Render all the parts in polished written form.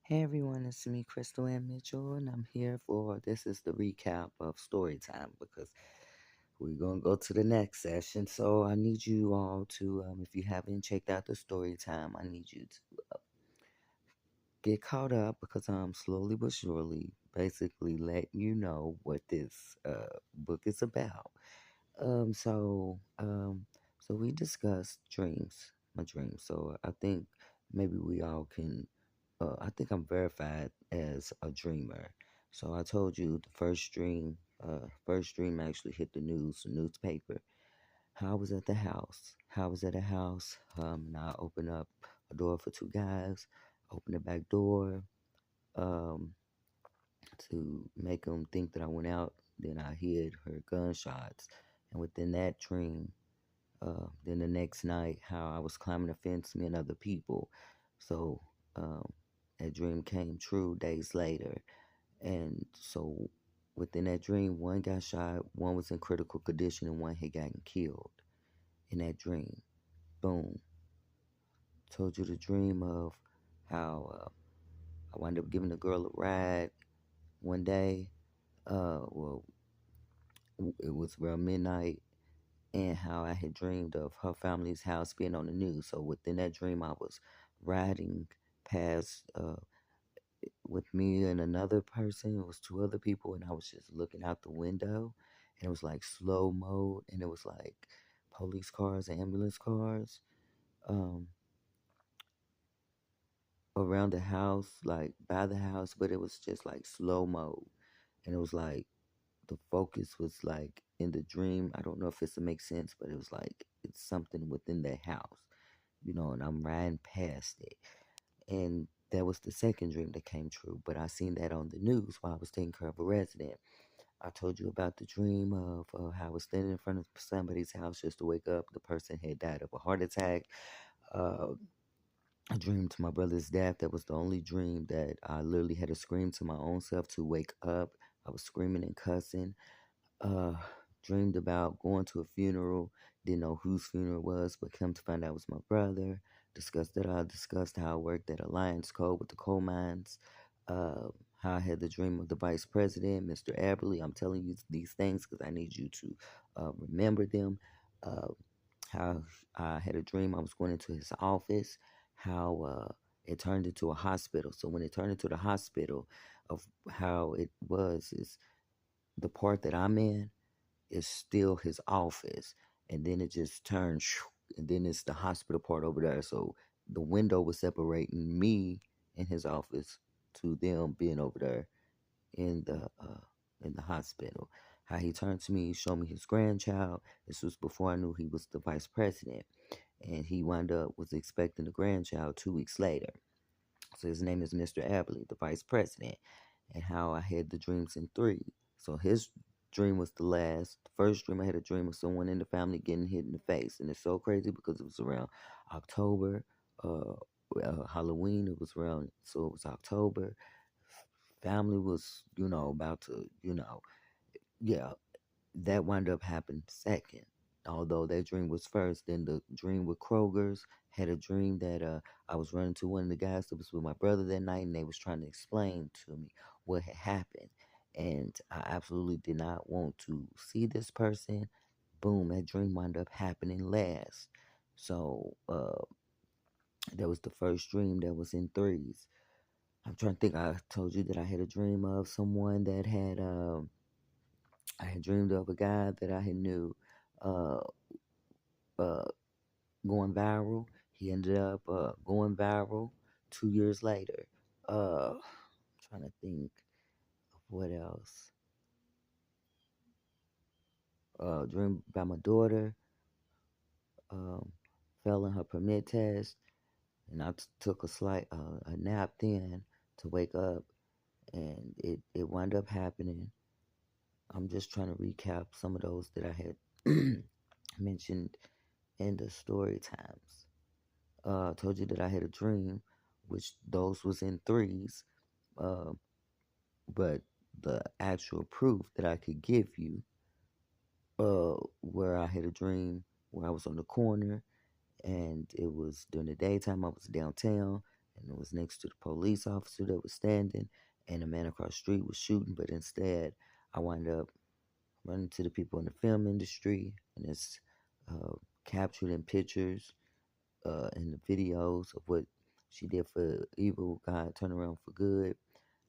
Hey everyone, it's me, Crystal Ann Mitchell, and I'm here for this is the recap of story time because we're gonna go to the next session. So I need you all to, if you haven't checked out the story time, I need you to get caught up because I'm slowly but surely basically letting you know what this book is about. Um, so um, so we discussed dreams, my dreams. So I think maybe we all can. I think I'm verified as a dreamer. So I told you the first dream actually hit the newspaper. How I was at the house. How I was at a house. And I opened up a door for two guys. Opened the back door. Um, to make them think that I went out. Then I heard gunshots, and within that dream, then the next night, how I was climbing a fence, me and other people. So um, that dream came true days later. And so within that dream, one got shot, one was in critical condition, and one had gotten killed in that dream. Boom. Told you the dream of how I wound up giving a girl a ride one day. Well, it was around midnight, and how I had dreamed of her family's house being on the news. So within that dream, I was riding past with me and another person. It was two other people, and I was just looking out the window, and it was like slow mode, and it was like police cars, ambulance cars, um, around the house, like by the house, but it was just like slow mode, and it was like the focus was like in the dream. I don't know if it's to make sense, but it was like it's something within the house, and I'm riding past it. And that was the second dream that came true. But I seen that on the news while I was taking care of a resident. I told you about the dream of how I was standing in front of somebody's house just to wake up. The person had died of a heart attack. Uh, I dreamed to my brother's death. That was the only dream that I literally had to scream to my own self to wake up. I was screaming and cussing. uh Dreamed about going to a funeral. Didn't know whose funeral it was, but come to find out it was my brother. Discussed how I worked at Alliance Coal with the coal mines. uh how I had the dream of the vice president, Mr. Aberley. I'm telling you these things because I need you to remember them. uh how I had a dream I was going into his office. How it turned into a hospital. So when it turned into the hospital, of how it was is the part that I'm in is still his office, and then it just turns, and then it's the hospital part over there. So the window was separating me in his office to them being over there in the hospital. How he turned to me, showed me his grandchild. This was before I knew he was the vice president, and he wound up was expecting the grandchild 2 weeks later. So his name is Mr. Aberley, the vice president, and how I had the dreams in three. So his dream was the last. The first dream I had a dream of someone in the family getting hit in the face, and it's so crazy because it was around October, uh, Halloween. It was around, so it was October. Family was, about to, yeah, that wound up happening second. Although that dream was first, then the dream with Kroger's had a dream that I was running to one of the guys that was with my brother that night, and they was trying to explain to me what had happened, and I absolutely did not want to see this person. Boom, that dream wound up happening last. So that was the first dream that was in threes. I'm trying to think. I told you that I had a dream of someone that had I had dreamed of a guy that I had knew. Uh, uh, Going viral. He ended up going viral 2 years later. I'm trying to think of what else. Dream about my daughter. Um, Fell in her permit test, and I took a nap then to wake up, and it wound up happening. I'm just trying to recap some of those that I had mentioned in the story times. Told you that I had a dream, which those was in threes. Uh, but the actual proof that I could give you, where I had a dream where I was on the corner, and it was during the daytime. I was downtown, and it was next to the police officer that was standing, and the man across the street was shooting. But instead, I wind up running to the people in the film industry, and it's uh, captured in pictures, in the videos of what she did for evil. God turned around for good.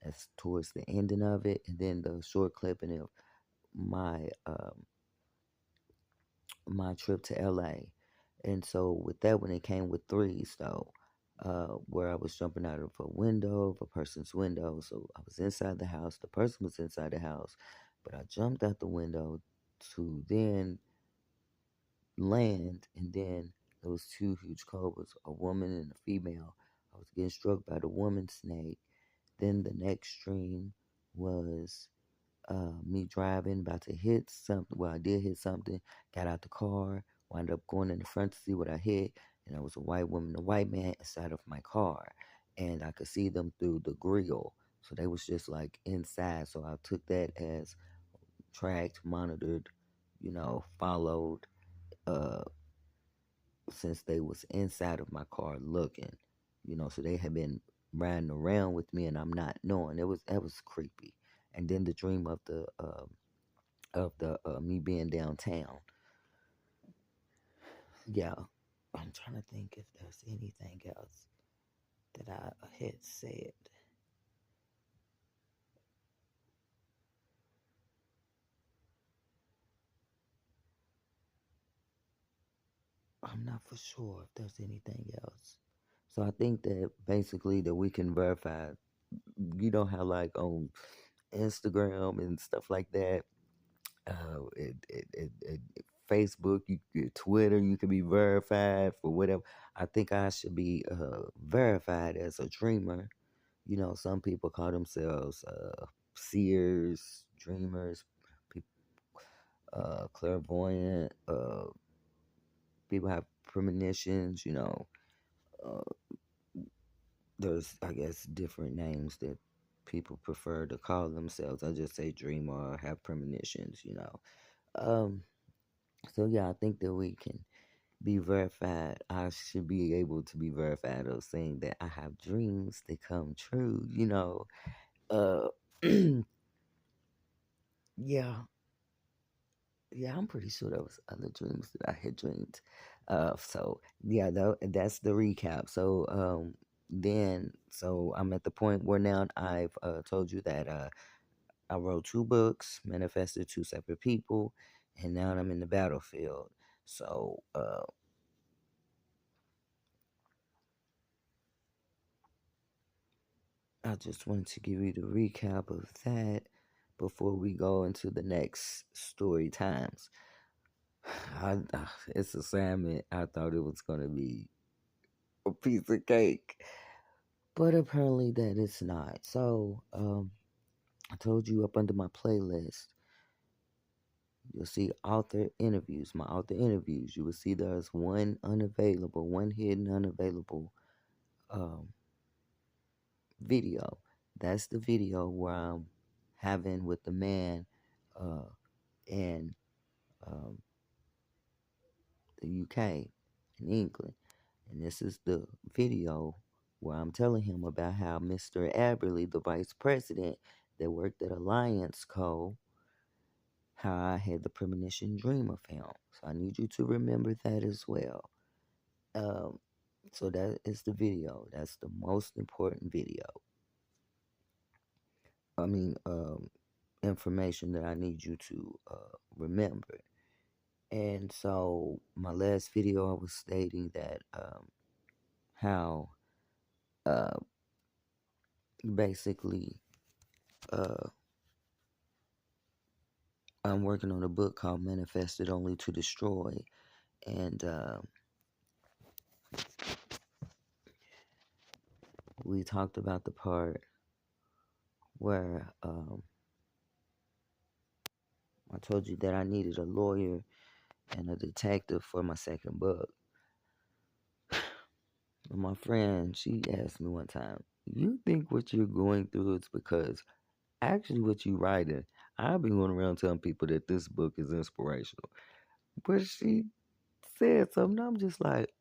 That's towards the ending of it, and then the short clipping of my my trip to LA. And so with that one, it came with threes though, where I was jumping out of a window, of a person's window. So I was inside the house. The person was inside the house, but I jumped out the window to then land, and then there was two huge cobras, a woman and a female. I was getting struck by the woman snake. Then the next stream was me driving, about to hit something. Well, I did hit something, got out the car, wound up going in the front to see what I hit, and there was a white woman and a white man inside of my car. And I could see them through the grill. So they was just like inside. So I took that as tracked, monitored, followed, uh, since they was inside of my car looking. So they had been riding around with me and I'm not knowing. That was creepy. And then the dream of the me being downtown. Yeah, I'm trying to think if there's anything else that I had said. I'm not for sure if there's anything else. So I think that basically that we can verify. How like on Instagram and stuff like that, Facebook, Twitter, you can be verified for whatever. I think I should be verified as a dreamer. Some people call themselves seers, dreamers, people, clairvoyant. People have premonitions. Uh, there's, I guess, different names that people prefer to call themselves. I just say dreamer or have premonitions. Um, so yeah, I think that we can be verified. I should be able to be verified of saying that I have dreams that come true. Uh, yeah, yeah, I'm pretty sure there was other dreams that I had dreamed. So yeah, that's the recap. So I'm at the point where now I've told you that I wrote two books, manifested two separate people, and now I'm in the battlefield. So I just wanted to give you the recap of that before we go into the next story times. It's assignment. I thought it was gonna be a piece of cake, but apparently that it's not. So, I told you up under my playlist, you'll see author interviews. My author interviews. You will see there's one unavailable, one hidden unavailable um, video. That's the video where I'm having with the man uh, in um, the UK, in England. And this is the video where I'm telling him about how Mr. Aberley, the vice president that worked at Alliance Co., how I had the premonition dream of him. So I need you to remember that as well. Um, so that is the video. That's the most important video. I mean, information that I need you to remember. And so my last video, I was stating that how uh, basically uh, I'm working on a book called Manifested Only to Destroy. And we talked about the part where I told you that I needed a lawyer and a detective for my second book. And my friend, she asked me one time, "You think what you're going through is because actually what you writing? I've been going around telling people that this book is inspirational." But she said something, I'm just like,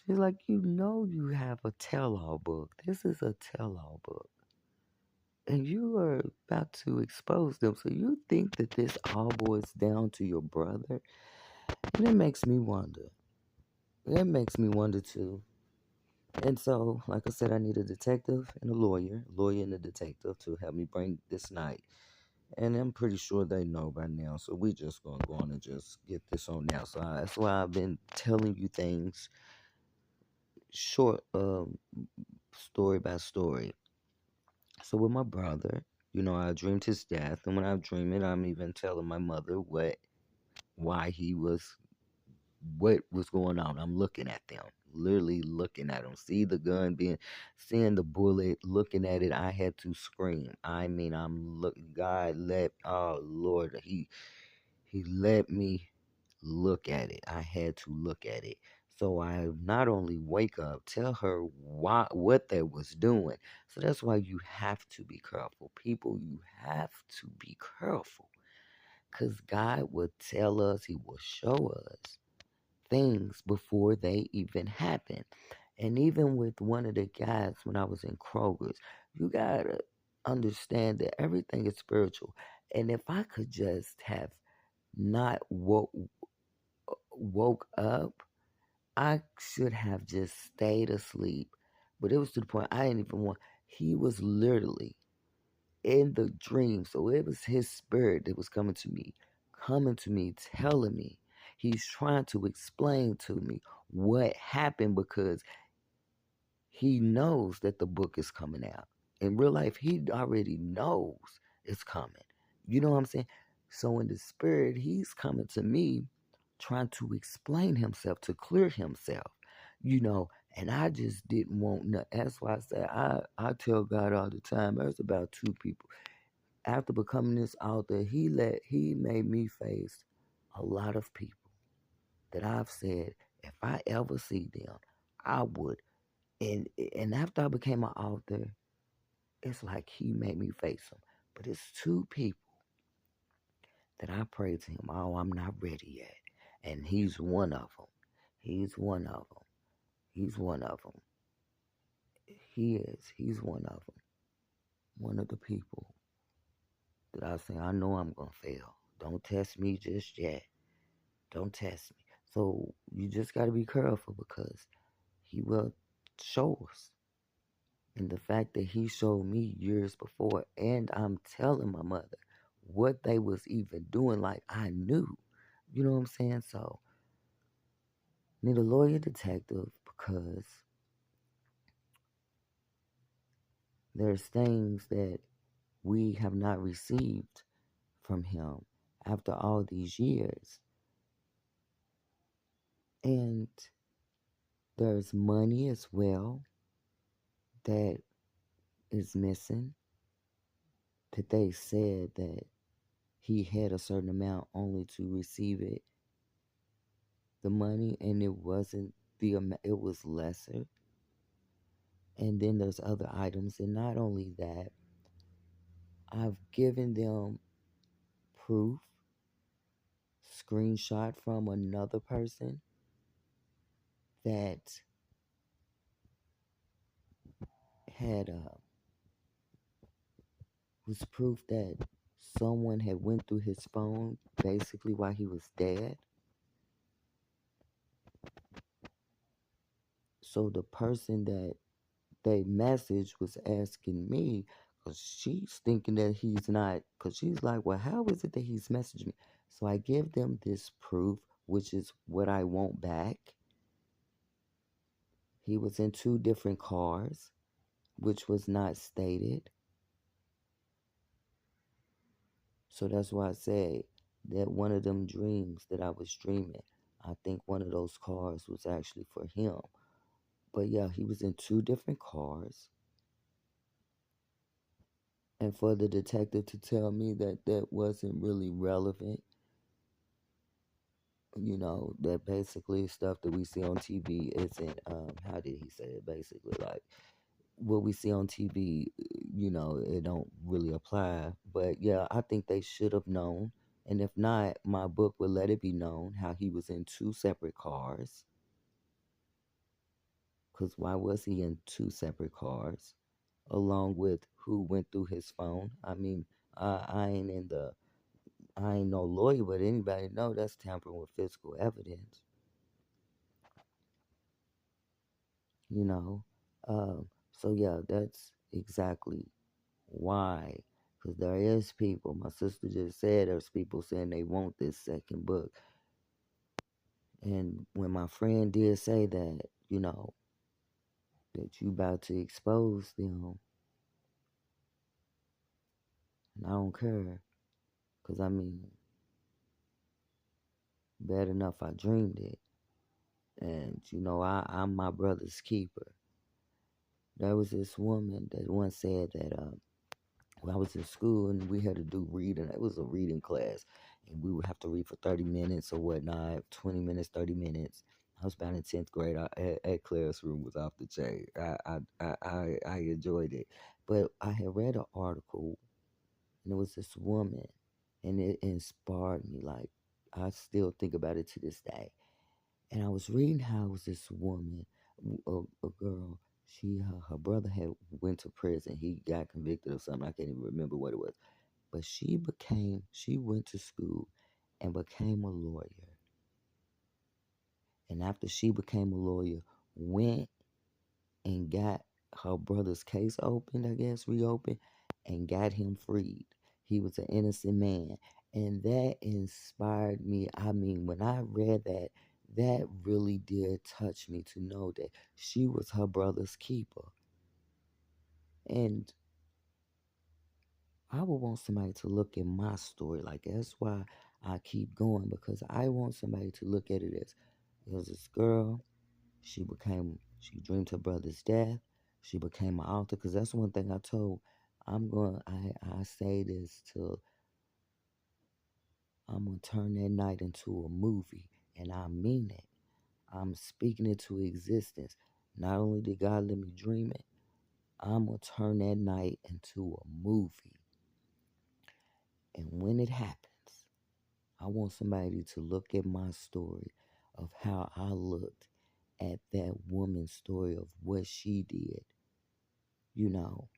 She's like, you know, you have a tell-all book. This is a tell-all book. And you are about to expose them. So you think that this all boils down to your brother? And it makes me wonder. It makes me wonder too. And so, like I said, I need a detective and a lawyer and a detective to help me bring this night. And I'm pretty sure they know by now. So we just gonna go on and just get this on now. So that's why I've been telling you things short, story by story. So with my brother, you know, I dreamed his death, and when I dream it, I'm even telling my mother why he was, what was going on. I'm looking at them, literally looking at them. See the gun seeing the bullet, looking at it. I had to scream. I mean, God let, oh Lord, he let me look at it. I had to look at it. So I not only wake up, tell her what they was doing. So that's why you have to be careful. People, you have to be careful. Because God will tell us, He will show us things before they even happen. And even with one of the guys when I was in Kroger's, you gotta understand that everything is spiritual. And if I could just have not woke up, I should have just stayed asleep. But it was to the point I didn't even want. He was literally in the dream. So it was his spirit that was coming to me, telling me. He's trying to explain to me what happened because he knows that the book is coming out. In real life, he already knows it's coming. You know what I'm saying? So in the spirit, he's coming to me trying to explain himself, to clear himself, you know, and I just didn't want nothing. That's why I say I tell God all the time, there's about two people. After becoming this author, he made me face a lot of people that I've said, if I ever see them, I would. And after I became an author, it's like he made me face them. But it's two people that I prayed to him, oh, I'm not ready yet. And he's one of them. He's one of them. He's one of them. He is. He's one of them. One of the people that I say, I know I'm going to fail. Don't test me just yet. Don't test me. So you just got to be careful because he will show us. And the fact that he showed me years before, and I'm telling my mother what they was even doing, like I knew. You know what I'm saying? So, need a lawyer detective because there's things that we have not received from him after all these years. And there's money as well that is missing. That they said that he had a certain amount only to receive it, the money, and it wasn't the amount, it was lesser. And then there's other items, and not only that, I've given them proof, screenshot from another person that had was proof that someone had went through his phone basically while he was dead. So the person that they message was asking me, because she's thinking that he's not, because she's like, well, how is it that he's messaged me? So I give them this proof, which is what I want back. He was in two different cars, which was not stated. So that's why I say that one of them dreams that I was dreaming, I think one of those cars was actually for him. But yeah, he was in two different cars. And for the detective to tell me that that wasn't really relevant, you know, that basically stuff that we see on TV isn't, how did he say it? Basically, like what we see on TV, you know, it don't really apply. But yeah, I think they should have known. And if not, my book would let it be known how he was in two separate cars. Because why was he in two separate cars, along with who went through his phone? I mean, I ain't in the, I ain't no lawyer, but anybody know that's tampering with physical evidence, you know. So yeah, that's exactly why. Because there is people. My sister just said there's people saying they want this second book, and when my friend did say that, that you about to expose them, and I don't care. Because I mean, bad enough I dreamed it. And, I'm my brother's keeper. There was this woman that once said that when I was in school and we had to do reading, it was a reading class, and we would have to read for 30 minutes or whatnot, 20 minutes, 30 minutes. I was about in 10th grade. That classroom was off the chain. I enjoyed it. But I had read an article, and it was this woman, and it inspired me. Like, I still think about it to this day. And I was reading how it was this woman, a girl. Her brother had went to prison. He got convicted of something. I can't even remember what it was. But she went to school and became a lawyer. And after she became a lawyer, went and got her brother's case opened, I guess, reopened, and got him freed. He was an innocent man. And that inspired me. I mean, when I read that, that really did touch me to know that she was her brother's keeper. And I would want somebody to look at my story like that. That's why I keep going, because I want somebody to look at it as there's this girl. She dreamed her brother's death. She became an author, because that's one thing I told. I say this till I'm going to turn that night into a movie. And I mean it. I'm speaking it to existence. Not only did God let me dream it, I'm going to turn that night into a movie. And when it happens, I want somebody to look at my story of how I looked at that woman's story of what she did. You know,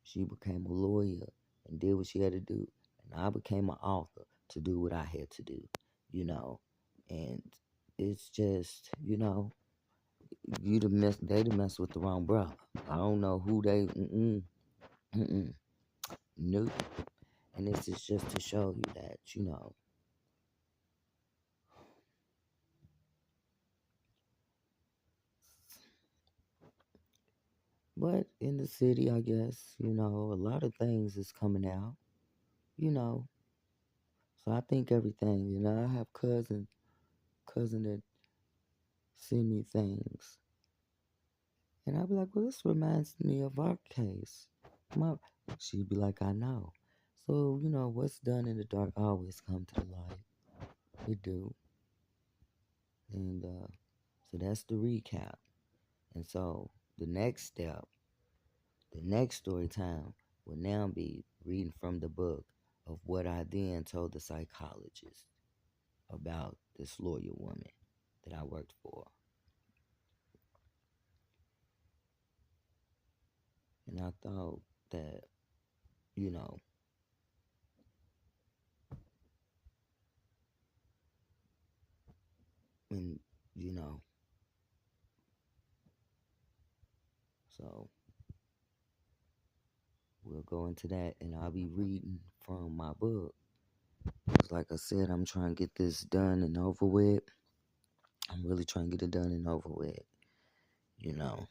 she became a lawyer and did what she had to do. And I became an author to do what I had to do, you know. And it's just, they done mess with the wrong brother. I don't know who they, nope. And this is just to show you that, But in the city, I guess, a lot of things is coming out, you know. So I think everything, I have cousin that send me things. And I'd be like, well, this reminds me of our case. My, she'd be like, I know. So, what's done in the dark always come to the light. It do. And so that's the recap. And so the next step, the next story time will now be reading from the book of what I then told the psychologist about this lawyer woman that I worked for. And I thought that, you know, and, you know, so we'll go into that, and I'll be reading from my book. Because, like I said, I'm trying to get this done and over with. I'm really trying to get it done and over with, you know.